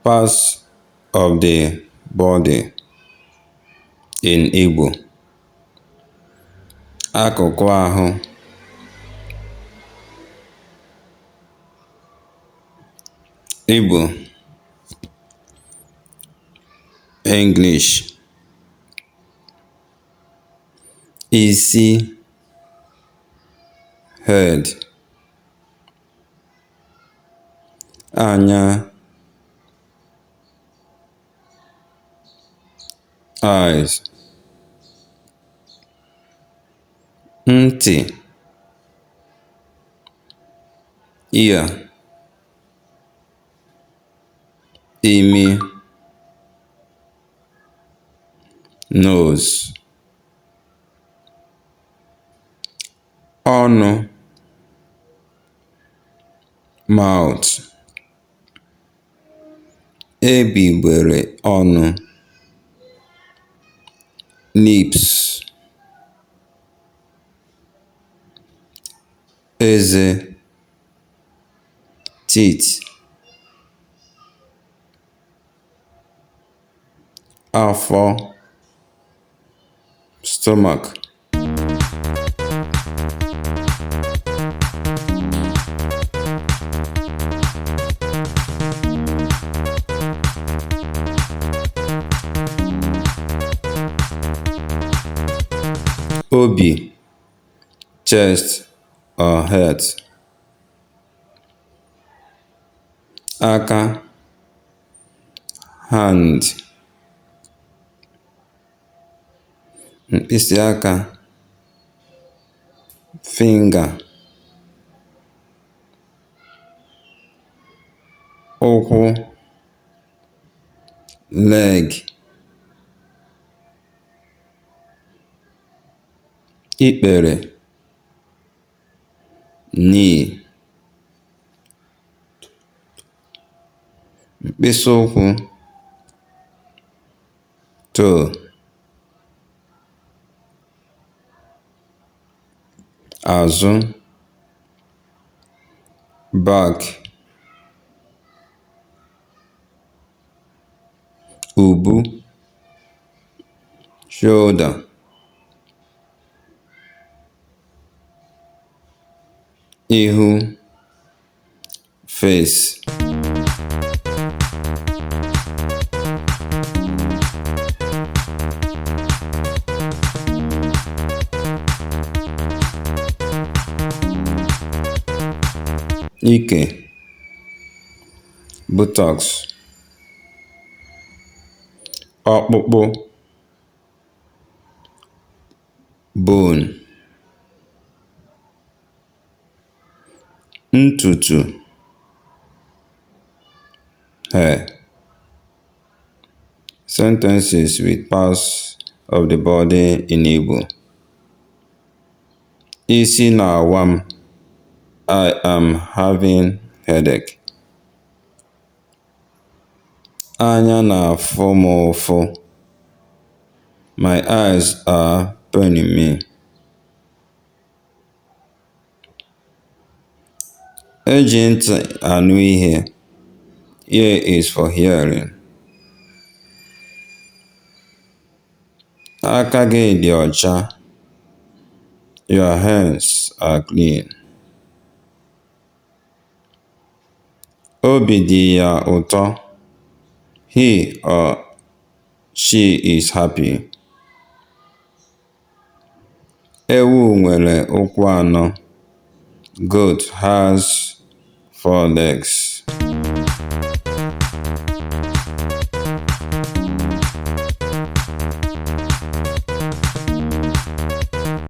Parts of the body in Igbo. Akụkụ ahụ. Igbo. English. Isi. Head. Anya. Eyes. Ntị. Ear. Imi. Nose. Ọnụ. Mouth. Egbugbere ọnụ. Lips. Eze. Teeth. Afọ. Stomach. Obi. Chest or head. Aka. Hand. Mkpịsị aka. Finger. Ụkwụ. Leg. Ikpere. Knee. Mkpịsị ụkwụ. Toe. Azụ. Back. Ubu. Shoulder. Ihu. Face. Ike. Buttocks. Ọkpụkpụ. Bone. Ntutu. Hair. Sentences with parts of the body in Igbo. Isi na-awa m. I am having headache. Anya na-afụ m ụfụ. My eyes are paining me. Eji ntị anụ ihe. Ear is for hearing. Aka gị dị ọcha. Your hands are clean. Obi dị ya ụtọ. He or she is happy. Ewu nwere ụkwụ anọ. Goat has 4 legs.